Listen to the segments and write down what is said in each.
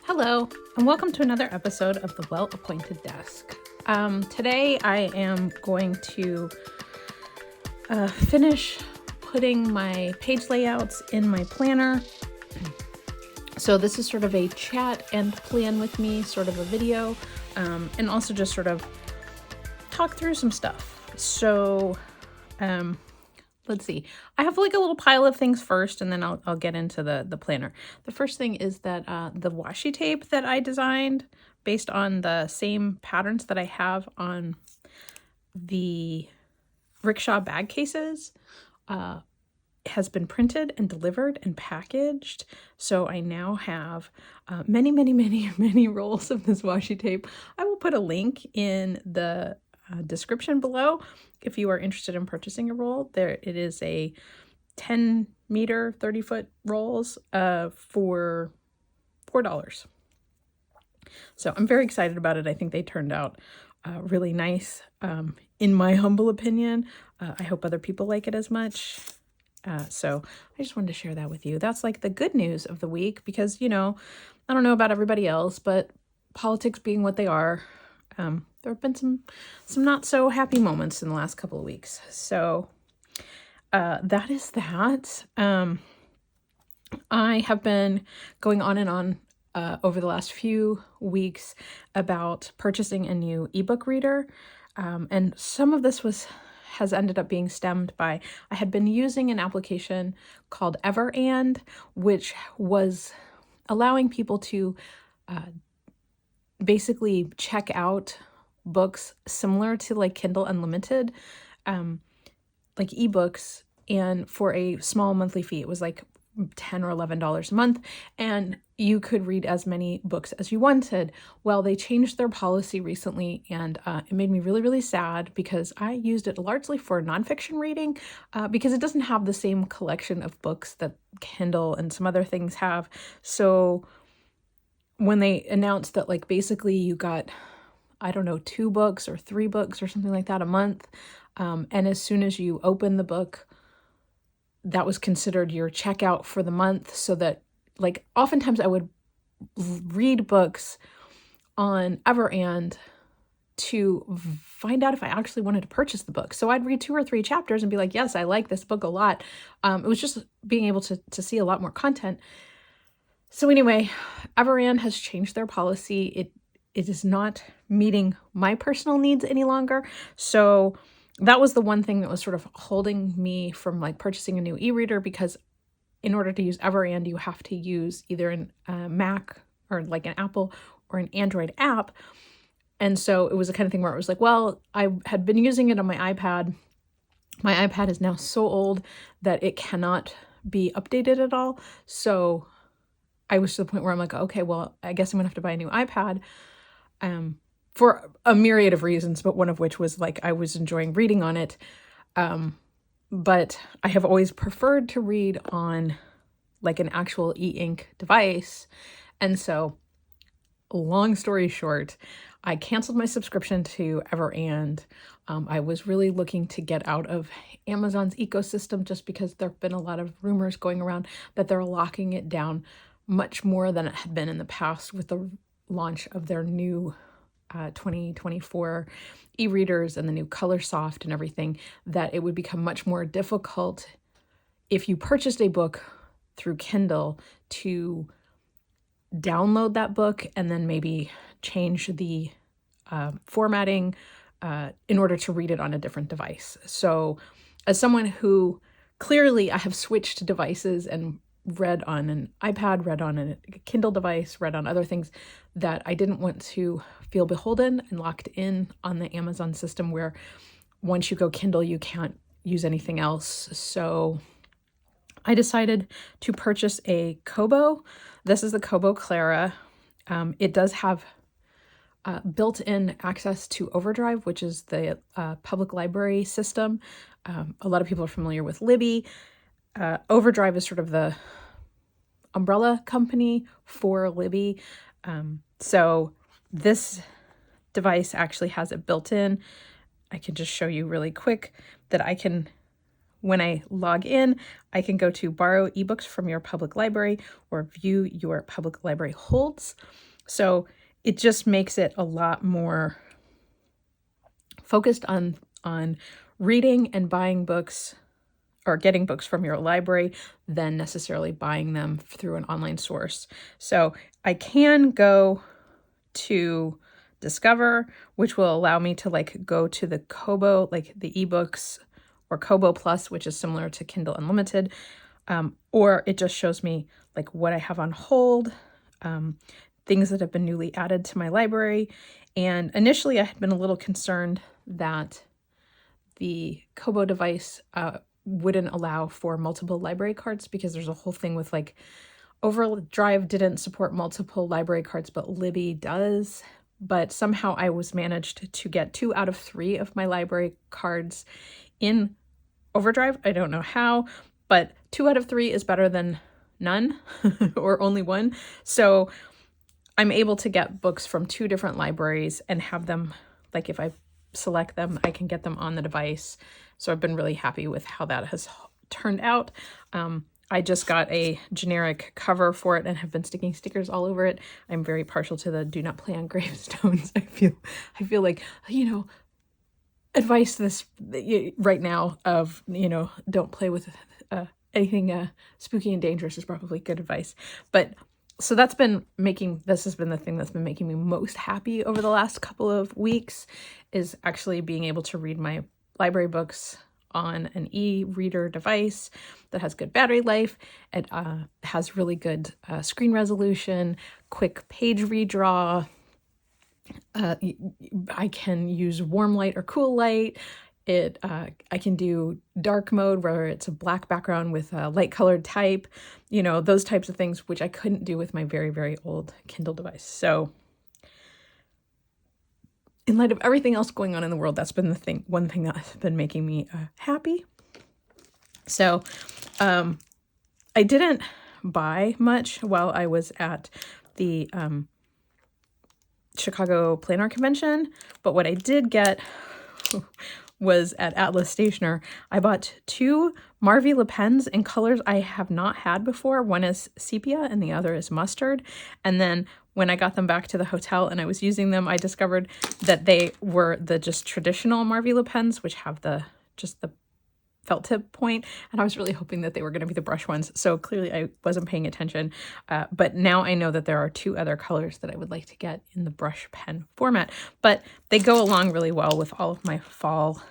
Hello, and welcome to another episode of The Well-Appointed Desk. Today I am going to finish putting my page layouts in my planner. So this is sort of a chat and plan with me, sort of a video, and also just sort of talk through some stuff. So let's see. I have like a little pile of things first, and then I'll get into the planner. The first thing is that the washi tape that I designed based on the same patterns that I have on the rickshaw bag cases has been printed and delivered and packaged. So I now have many rolls of this washi tape. I will put a link in the description below if you are interested in purchasing a roll. There it is, a 10 meter 30-foot rolls for $4. So I'm very excited about it. I think they turned out really nice, in my humble opinion. I hope other people like it as much. So I just wanted to share that with you. That's like the good news of the week, because, you know, I don't know about everybody else, but politics being what they are, there have been some not so happy moments in the last couple of weeks. So that is that. I have been going on and on over the last few weeks about purchasing a new ebook reader. And some of this has ended up being stemmed by, I had been using an application called ereader, which was allowing people to basically check out books similar to like Kindle Unlimited, like ebooks, and for a small monthly fee. It was like $10 or $11 a month, and you could read as many books as you wanted. Well, they changed their policy recently, and it made me really sad, because I used it largely for nonfiction reading, because it doesn't have the same collection of books that Kindle and some other things have. So when they announced that, like, basically you got, I don't know, 2 books or 3 books or something like that a month, and as soon as you open the book, that was considered your checkout for the month. So that, like, oftentimes I would read books on ereader to find out if I actually wanted to purchase the book. So I'd read 2 or 3 chapters and be like, yes, I like this book a lot. It was just being able to see a lot more content. So anyway, ereader has changed their policy. It is not meeting my personal needs any longer. So that was the one thing that was sort of holding me from like purchasing a new e-reader, because in order to use ereader, you have to use either an Mac or like an Apple or an Android app. And so it was the kind of thing where it was like, well, I had been using it on my iPad. My iPad is now so old that it cannot be updated at all. So I was to the point where I'm like, okay, well, I guess I'm gonna have to buy a new iPad, for a myriad of reasons, but one of which was like I was enjoying reading on it. But I have always preferred to read on like an actual e-ink device. And so, long story short, I canceled my subscription to ereader. I was really looking to get out of Amazon's ecosystem, just because there have been a lot of rumors going around that they're locking it down much more than it had been in the past with the launch of their new 2024 e-readers and the new color soft and everything, that it would become much more difficult if you purchased a book through Kindle to download that book and then maybe change the formatting in order to read it on a different device. So as someone who clearly I have switched devices and read on an iPad, read on a Kindle device, read on other things, that I didn't want to feel beholden and locked in on the Amazon system where once you go Kindle, you can't use anything else. So I decided to purchase a Kobo. This is the Kobo Clara. It does have built-in access to Overdrive, which is the public library system. A lot of people are familiar with Libby. Overdrive is sort of the umbrella company for Libby. So this device actually has it built in. I can just show you really quick that I can, when I log in, I can go to borrow ebooks from your public library or view your public library holds. So it just makes it a lot more focused on reading and buying books or getting books from your library than necessarily buying them through an online source. So I can go to Discover, which will allow me to like go to the Kobo, like the ebooks, or Kobo Plus, which is similar to Kindle Unlimited, or it just shows me like what I have on hold, things that have been newly added to my library. And initially I had been a little concerned that the Kobo device wouldn't allow for multiple library cards, because there's a whole thing with like Overdrive didn't support multiple library cards, but Libby does. But somehow I was managed to get 2 out of 3 of my library cards in Overdrive. I don't know how, but 2 out of 3 is better than none or only 1. So I'm able to get books from 2 different libraries and have them, like if I select them, I can get them on the device. So I've been really happy with how that has turned out. I just got a generic cover for it and have been sticking stickers all over it. I'm very partial to the do not play on gravestones. I feel like, you know, advice this right now of, you know, don't play with anything spooky and dangerous is probably good advice. But so this has been the thing that's been making me most happy over the last couple of weeks, is actually being able to read my library books on an e-reader device that has good battery life. It has really good screen resolution, quick page redraw. I can use warm light or cool light. I can do dark mode where it's a black background with a light colored type, you know, those types of things, which I couldn't do with my very, very old Kindle device. So in light of everything else going on in the world, that's been one thing that's been making me happy. So I didn't buy much while I was at the Chicago Planar Convention, but what I did get was at Atlas Stationer. I bought 2 Marvy LePens in colors I have not had before. One is sepia and the other is mustard. And then when I got them back to the hotel and I was using them, I discovered that they were the just traditional Marvy LePens, which have the felt tip point, and I was really hoping that they were going to be the brush ones. So clearly I wasn't paying attention, but now I know that there are 2 other colors that I would like to get in the brush pen format, but they go along really well with all of my fall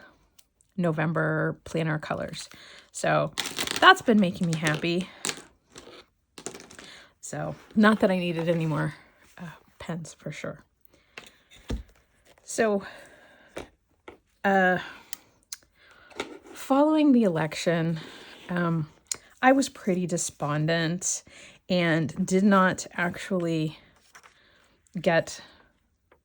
November planner colors. So that's been making me happy. So not that I needed any more pens for sure. So following the election, I was pretty despondent and did not actually get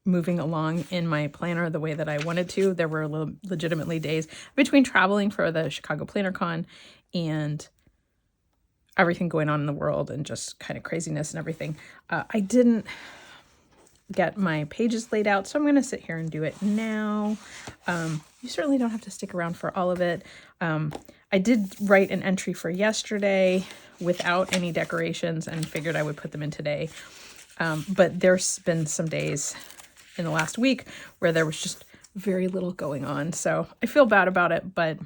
moving along in my planner the way that I wanted to. There were legitimately days between traveling for the Chicago Planner Con and everything going on in the world and just kind of craziness and everything. I didn't get my pages laid out, so I'm going to sit here and do it now. You certainly don't have to stick around for all of it. I did write an entry for yesterday without any decorations and figured I would put them in today. But there's been some days in the last week where there was just very little going on. So I feel bad about it, but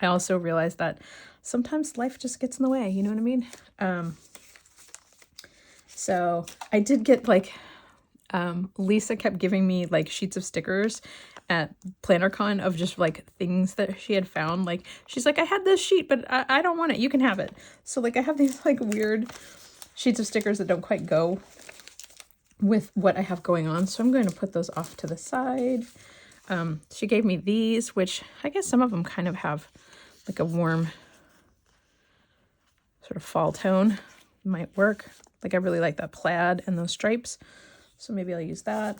I also realized that sometimes life just gets in the way, you know what I mean? So I did get like, Lisa kept giving me like sheets of stickers at PlannerCon of just like things that she had found. Like she's like, I had this sheet, but I don't want it. You can have it. So like I have these like weird sheets of stickers that don't quite go with what I have going on. So I'm going to put those off to the side. She gave me these, which I guess some of them kind of have like a warm sort of fall tone. Might work. Like I really like that plaid and those stripes. So maybe I'll use that.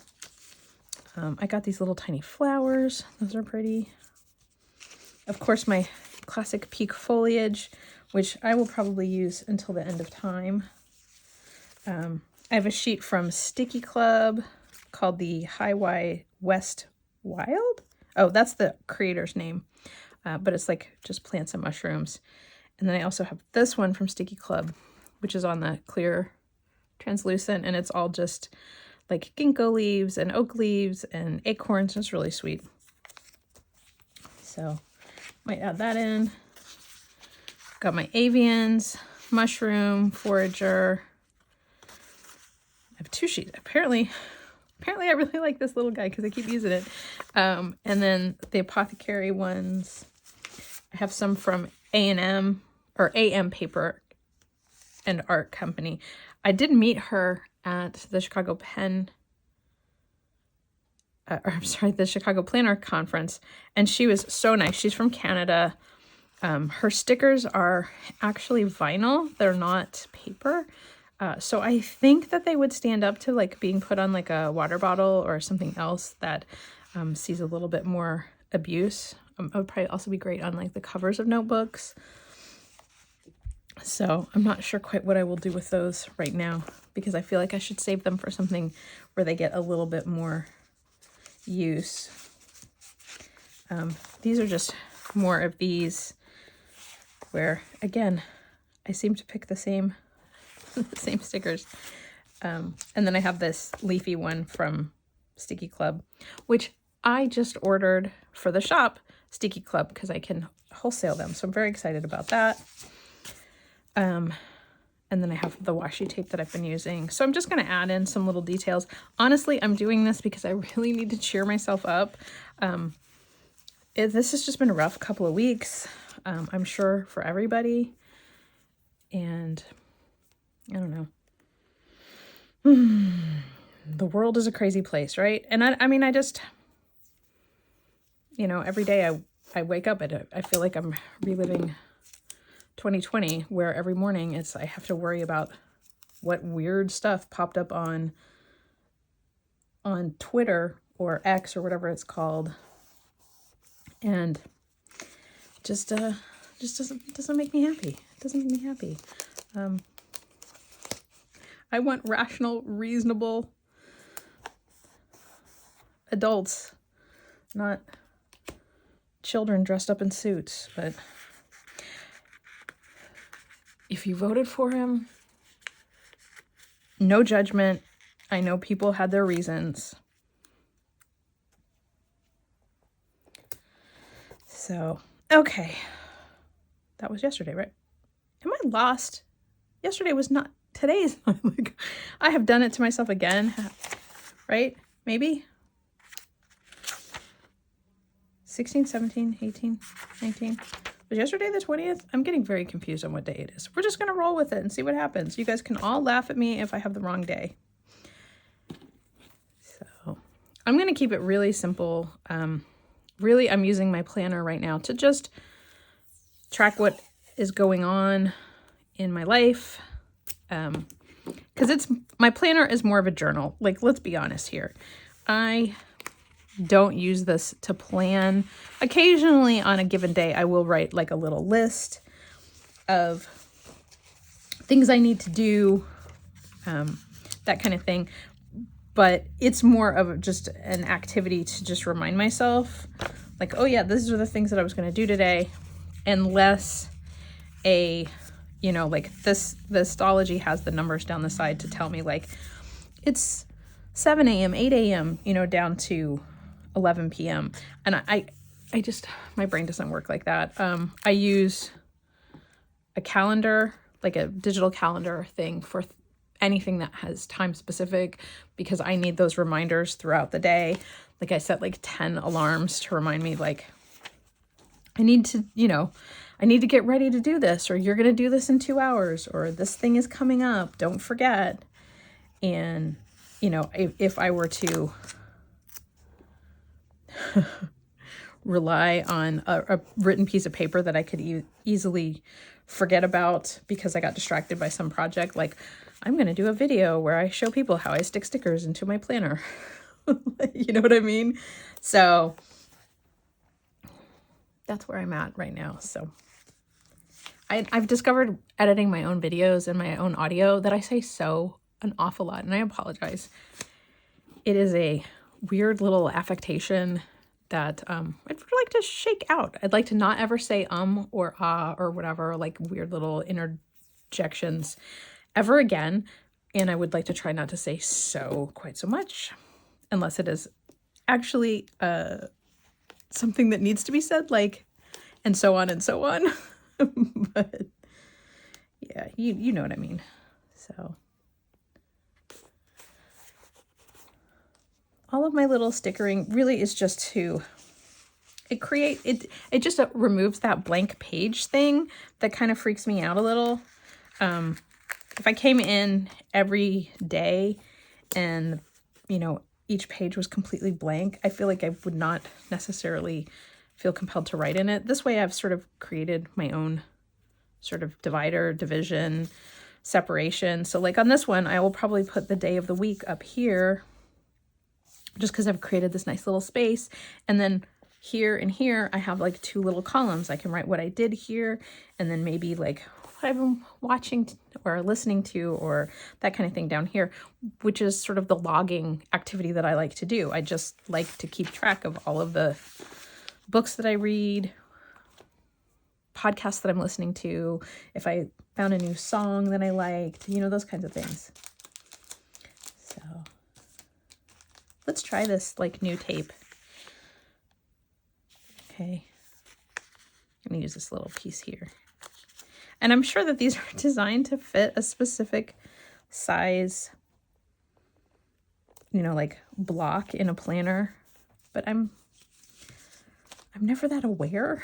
I got these little tiny flowers. Those are pretty. Of course, my classic peak foliage, which I will probably use until the end of time. I have a sheet from Sticky Club called the High West Wild. Oh, that's the creator's name. but it's like just plants and mushrooms. And then I also have this one from Sticky Club, which is on the clear translucent, and it's all just like ginkgo leaves and oak leaves and acorns. It's really sweet. So might add that in. Got my avians, mushroom, forager. I have 2 sheets. Apparently I really like this little guy because I keep using it. And then the apothecary ones. I have some from A&M or AM Paper and Art Company. I did meet her at the Chicago the Chicago Planner Conference, and she was so nice. She's from Canada. Her stickers are actually vinyl. They're not paper. So I think that they would stand up to like being put on like a water bottle or something else that sees a little bit more abuse. It would probably also be great on like the covers of notebooks. So I'm not sure quite what I will do with those right now, because I feel like I should save them for something where they get a little bit more use. These are just more of these where, again, I seem to pick the same stickers. And then I have this leafy one from Sticky Club, which I just ordered for the shop, Sticky Club, because I can wholesale them. So I'm very excited about that. And then I have the washi tape that I've been using. So I'm just going to add in some little details. Honestly, I'm doing this because I really need to cheer myself up. This has just been a rough couple of weeks, I'm sure, for everybody. And I don't know. The world is a crazy place, right? And I mean, I just, you know, every day I wake up and I feel like I'm reliving 2020, where every morning I have to worry about what weird stuff popped up on Twitter or X or whatever it's called, and just doesn't make me happy. It doesn't make me happy. I want rational, reasonable adults, not children dressed up in suits. But if you voted for him, no judgment. I know people had their reasons. So, okay. That was yesterday, right? Am I lost? Yesterday was not. Today is not. Like, I have done it to myself again. Right? Maybe? 16, 17, 18, 19. Was yesterday the 20th? I'm getting very confused on what day it is. We're just going to roll with it and see what happens. You guys can all laugh at me if I have the wrong day. So I'm going to keep it really simple. Really, I'm using my planner right now to just track what is going on in my life. Because my planner is more of a journal. Like, let's be honest here. I don't use this to plan. Occasionally on a given day, I will write like a little list of things I need to do, that kind of thing. But it's more of just an activity to just remind myself, like, oh yeah, these are the things that I was going to do today, and less like the Astrology has the numbers down the side to tell me like it's 7 a.m., 8 a.m., down to 11 p.m. And I just, my brain doesn't work like that. I use a calendar, like a digital calendar thing for anything that has time specific, because I need those reminders throughout the day. Like I set like 10 alarms to remind me, like, I need to get ready to do this, or you're going to do this in 2 hours, or this thing is coming up, don't forget. And, if I were to rely on a written piece of paper that I could easily forget about because I got distracted by some project, like I'm going to do a video where I show people how I stick stickers into my planner. You know what I mean? So that's where I'm at right now. So I've discovered editing my own videos and my own audio that I say so an awful lot, and I apologize. It is a weird little affectation that I'd like to shake out. I'd like to not ever say or ah or whatever, like weird little interjections ever again. And I would like to try not to say so quite so much, unless it is actually something that needs to be said, like, and so on and so on. But yeah, you know what I mean. So all of my little stickering really is just to it just removes that blank page thing that kind of freaks me out a little. If I came in every day and, you know, each page was completely blank, I feel like I would not necessarily feel compelled to write in it. This way I've sort of created my own sort of division, separation. So like on this one, I will probably put the day of the week up here just because I've created this nice little space. And then here and here, I have like 2 little columns. I can write what I did here, and then maybe like what I've been watching or listening to or that kind of thing down here, which is sort of the logging activity that I like to do. I just like to keep track of all of the books that I read, podcasts that I'm listening to, if I found a new song that I liked, you know, those kinds of things. So let's try this like new tape. Okay, I'm gonna use this little piece here. And I'm sure that these are designed to fit a specific size, you know, like block in a planner, but I'm never that aware.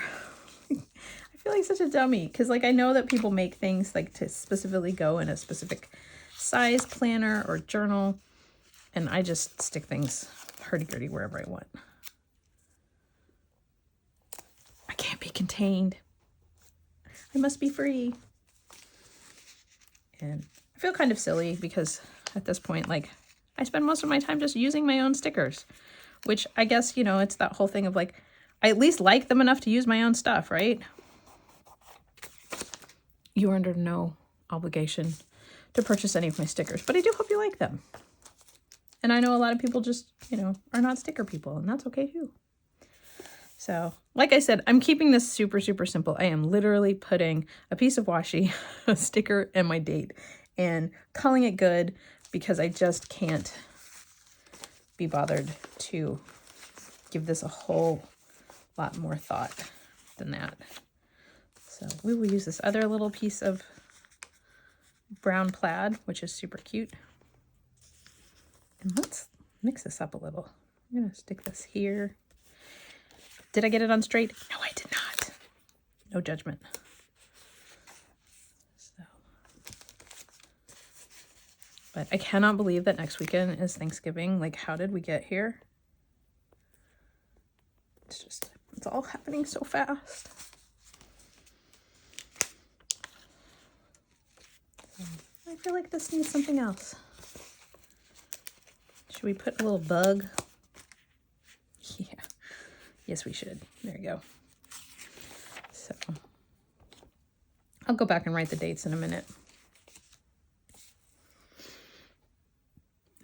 I feel like such a dummy because like I know that people make things like to specifically go in a specific size planner or journal, and I just stick things hurdy-gurdy wherever I want. I can't be contained. I must be free. And I feel kind of silly because at this point, like, I spend most of my time just using my own stickers, which I guess, you know, it's that whole thing of like, I at least like them enough to use my own stuff, right? You are under no obligation to purchase any of my stickers, but I do hope you like them. And I know a lot of people just, you know, are not sticker people, and that's okay too. So, like I said, I'm keeping this super, super simple. I am literally putting a piece of washi, a sticker, and my date, and calling it good because I just can't be bothered to give this a whole lot more thought than that. So we will use this other little piece of brown plaid, which is super cute. And let's mix this up a little. I'm going to stick this here. Did I get it on straight? No, I did not. No judgment. So, but I cannot believe that next weekend is Thanksgiving. Like, how did we get here? It's all happening so fast. So, I feel like this needs something else. Should we put a little bug? Yeah. Yes, we should. There you go. So I'll go back and write the dates in a minute.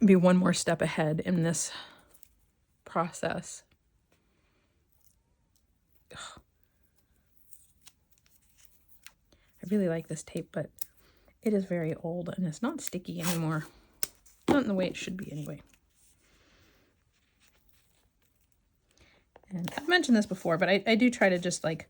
Be one more step ahead in this process. Ugh. I really like this tape, but it is very old and it's not sticky anymore. Not in the way it should be anyway. And I've mentioned this before, but I do try to just like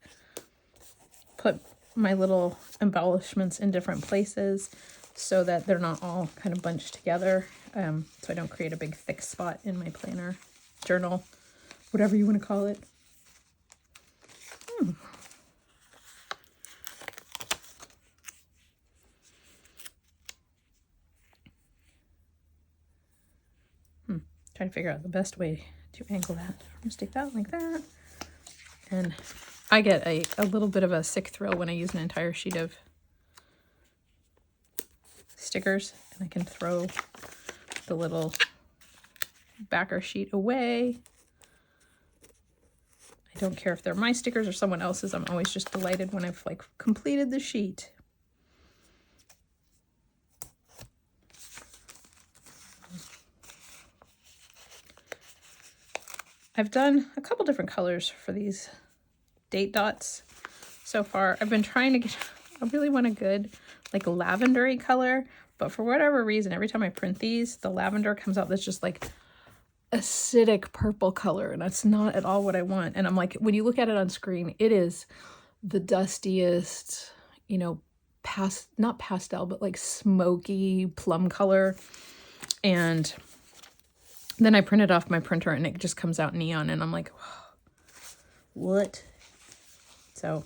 put my little embellishments in different places so that they're not all kind of bunched together. So I don't create a big thick spot in my planner, journal, whatever you want to call it. Trying to figure out the best way to angle that. I'm gonna stick that like that. And I get a little bit of a sick thrill when I use an entire sheet of stickers and I can throw the little backer sheet away. I don't care if they're my stickers or someone else's. I'm always just delighted when I've like completed the sheet. I've done a couple different colors for these date dots so far. I've been trying to get, I really want a good like lavendery color, but for whatever reason, every time I print these, the lavender comes out that's just like acidic purple color, and that's not at all what I want. And I'm like, when you look at it on screen, it is the dustiest, you know, not pastel, but like smoky plum color. And then I print it off my printer and it just comes out neon, and I'm like, what? So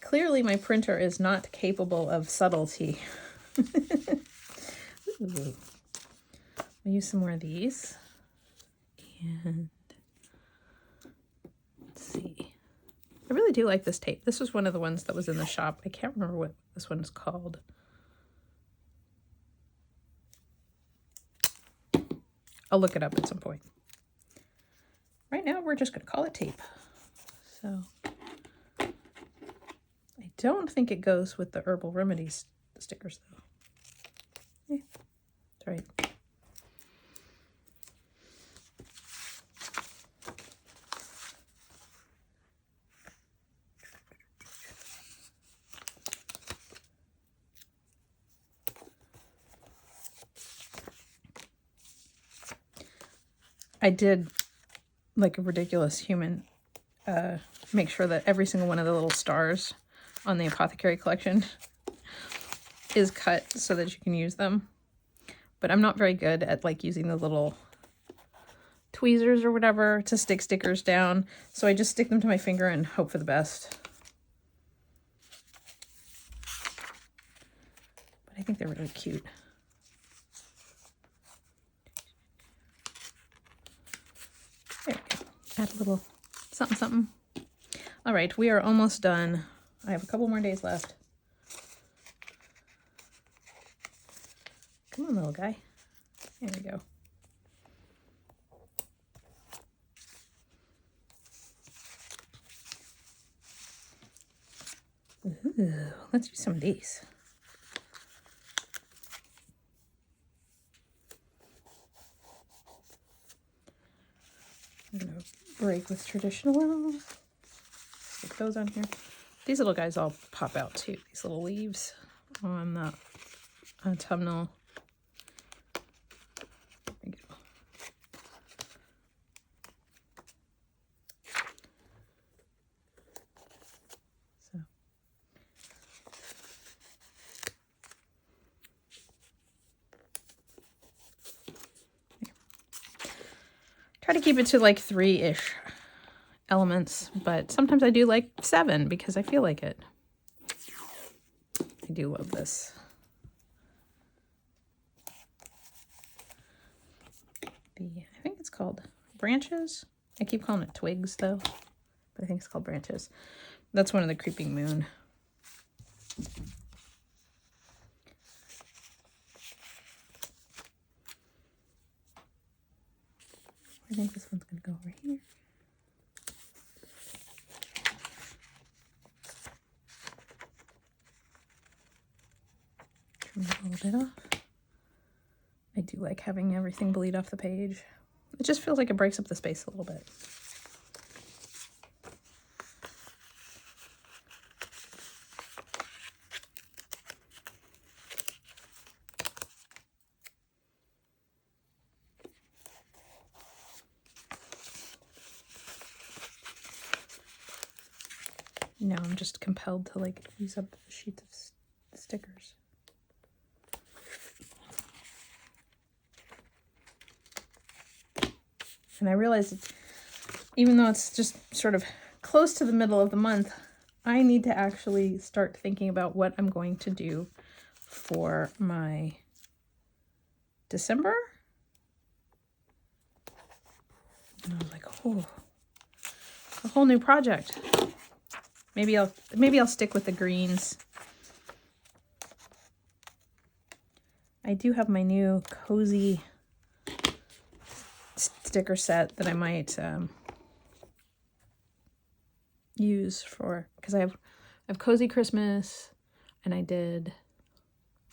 clearly my printer is not capable of subtlety. Ooh. I'll use some more of these. And let's see. I really do like this tape. This was one of the ones that was in the shop. I can't remember what this one's called. I'll look it up at some point. Right now, we're just going to call it tape. So, I don't think it goes with the Herbal Remedies stickers, though. Yeah, that's right. I did, like a ridiculous human, make sure that every single one of the little stars on the Apothecary collection is cut so that you can use them. But I'm not very good at like using the little tweezers or whatever to stick stickers down. So I just stick them to my finger and hope for the best. But I think they're really cute. There we go. Add a little something, something. All right, we are almost done. I have a couple more days left. Come on, little guy. There we go. Ooh, let's do some of these. I'm gonna break with traditional. Stick those on here. These little guys all pop out too. These little leaves on the autumnal. There we go. So. There. Try to keep it to like 3-ish elements, but sometimes I do like 7 because I feel like it. I do love this. I think it's called branches. I keep calling it twigs though, but I think it's called branches. That's one of the Creeping Moon. I think this one's gonna go over here. Trim a little bit off. I do like having everything bleed off the page. It just feels like it breaks up the space a little bit. Now I'm just compelled to like use up the sheets of stickers. And I realize that even though it's just sort of close to the middle of the month, I need to actually start thinking about what I'm going to do for my December. And I was like, oh, a whole new project. Maybe I'll stick with the greens. I do have my new cozy sticker set that I might use for, because I have Cozy Christmas, and I did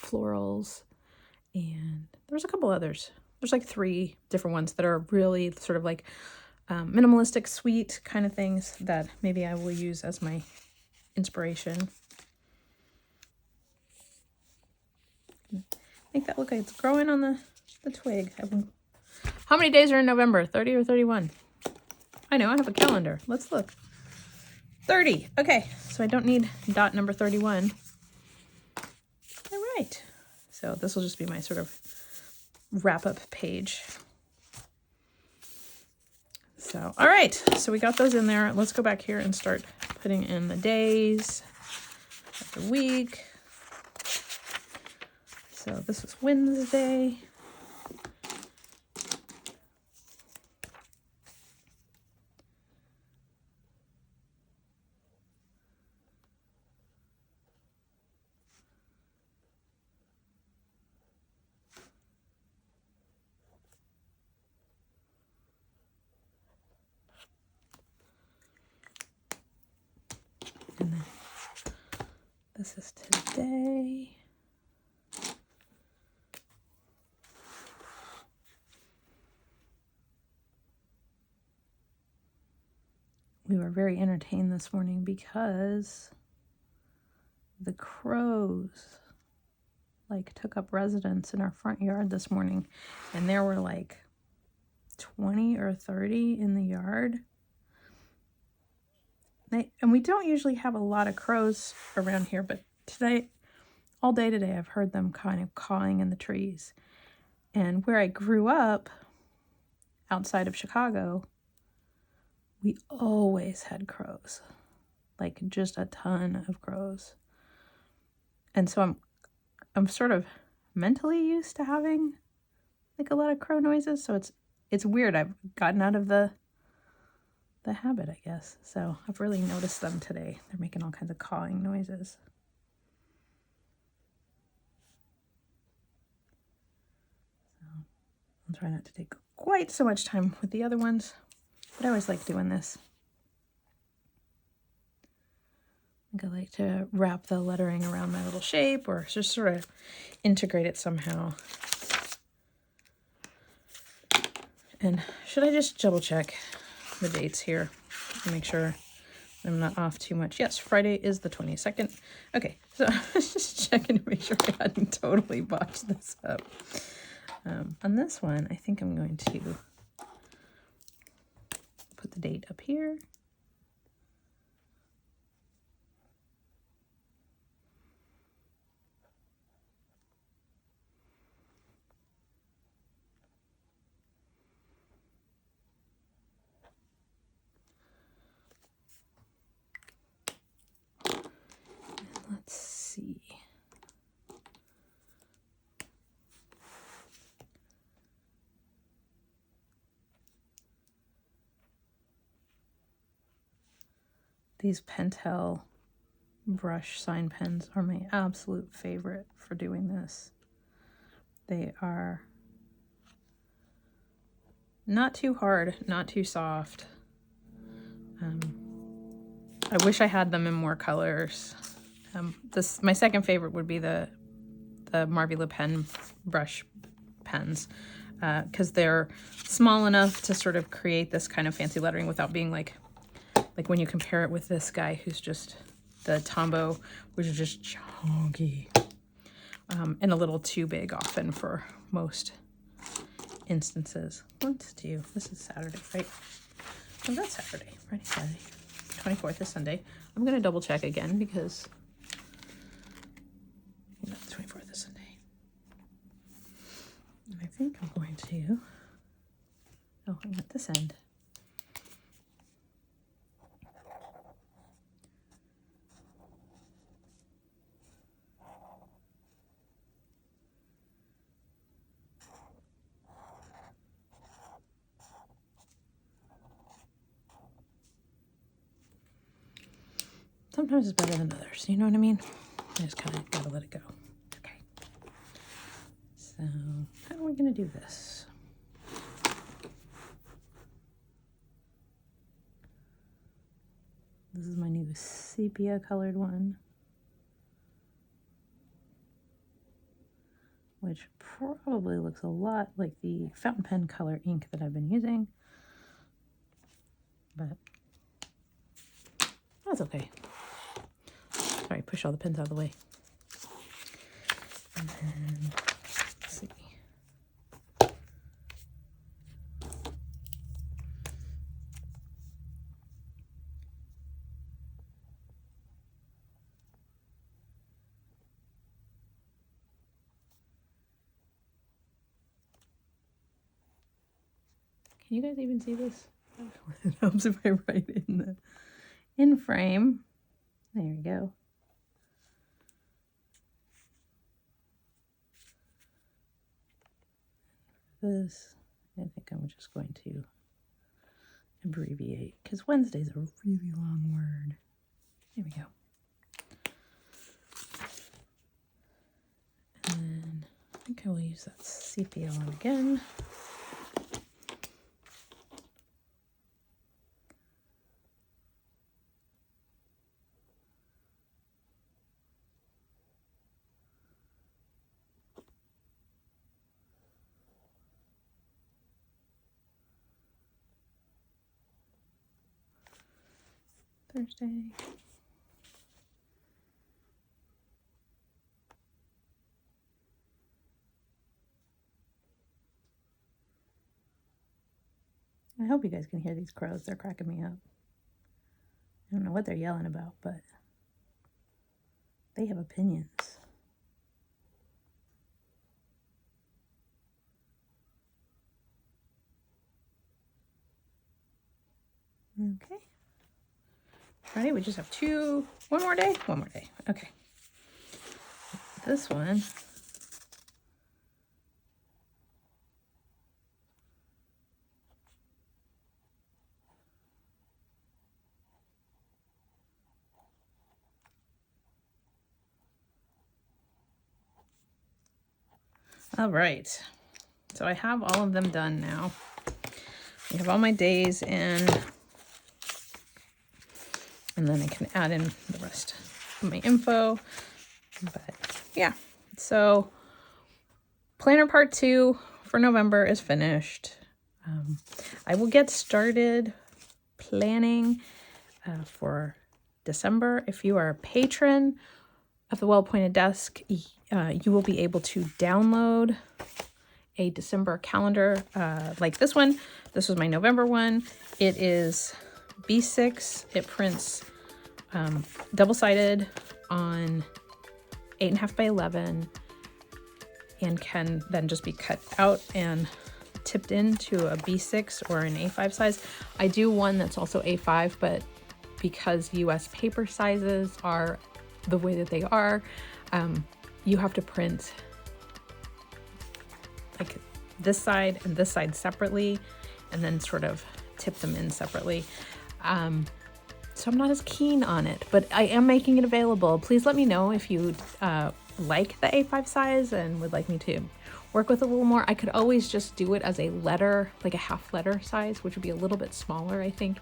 florals, and there's a couple others. There's like 3 different ones that are really sort of like minimalistic, sweet kind of things that maybe I will use as my inspiration. Make that look like it's growing on the twig. How many days are in November? 30 or 31? I know, I have a calendar. Let's look. 30. Okay, so I don't need dot number 31. All right. So this will just be my sort of wrap-up page. So, all right. So we got those in there. Let's go back here and start putting in the days of the week. So this is Wednesday. And then this is today. We were very entertained this morning because the crows like took up residence in our front yard this morning, and there were like 20 or 30 in the yard. And we don't usually have a lot of crows around here, but today, all day today, I've heard them kind of cawing in the trees. And where I grew up, outside of Chicago, we always had crows, like just a ton of crows. And so I'm sort of mentally used to having like a lot of crow noises. So it's weird. I've gotten out of the habit, I guess. So I've really noticed them today. They're making all kinds of cawing noises. So I'll try not to take quite so much time with the other ones, but I always like doing this. I think I like to wrap the lettering around my little shape or just sort of integrate it somehow. And should I just double check the dates here and make sure I'm not off too much? Yes, Friday is the 22nd. Okay, so I was just checking to make sure I hadn't totally botched this up. On this one, I think I'm going to put the date up here. Let's see. These Pentel brush sign pens are my absolute favorite for doing this. They are not too hard, not too soft. I wish I had them in more colors. My second favorite would be the Marvy LePens brush pens, because they're small enough to sort of create this kind of fancy lettering without being like when you compare it with this guy who's just the Tombow, which is just chunky, and a little too big often for most instances. Let's do, this is Saturday, right? Oh, that's Saturday, Friday, Saturday. 24th is Sunday. I'm going to double check again because the 24th is Sunday. And I think I'm going to, I'm at this end. Sometimes it's better than others, you know what I mean? I just kind of gotta let it go. Okay. So, how are we gonna do this? This is my new sepia colored one, which probably looks a lot like the fountain pen color ink that I've been using. but that's okay. Sorry, push all the pins out of the way. And then, let's see. Can you guys even see this? It helps if I write in frame. There you go. This, I think I'm just going to abbreviate because Wednesday's a really long word. There we go. And then I think I will use that sepia one again. Thursday. I hope you guys can hear these crows. They're cracking me up. I don't know what they're yelling about, but they have opinions. Okay. Ready? We just have one more day? One more day. Okay. This one. All right. So I have all of them done now. I have all my days in. And then I can add in the rest of my info. But yeah, so planner part 2 for November is finished. I will get started planning for December. If you are a patron of the Well-Pointed Desk, you will be able to download a December calendar like this one. This was my November one. It is B6. It prints double-sided on 8.5 by 11 and can then just be cut out and tipped into a B6 or an A5 size. I do one that's also A5, but because US paper sizes are the way that they are, you have to print like this side and this side separately and then sort of tip them in separately. So I'm not as keen on it, but I am making it available. Please let me know if you like the A5 size and would like me to work with a little more. I could always just do it as a letter, like a half letter size, which would be a little bit smaller, I think,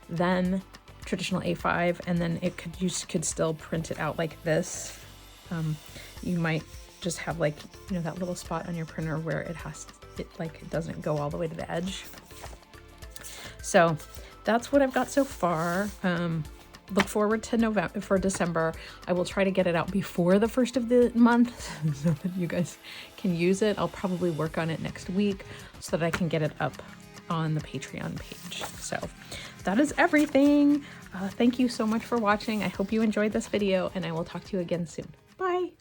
than traditional A5, and then you could still print it out like this. You might just have like, you know, that little spot on your printer where it doesn't go all the way to the edge. So that's what I've got so far. Look forward to December. I will try to get it out before the 1st of the month so that you guys can use it. I'll probably work on it next week so that I can get it up on the Patreon page. So that is everything. Thank you so much for watching. I hope you enjoyed this video, and I will talk to you again soon. Bye.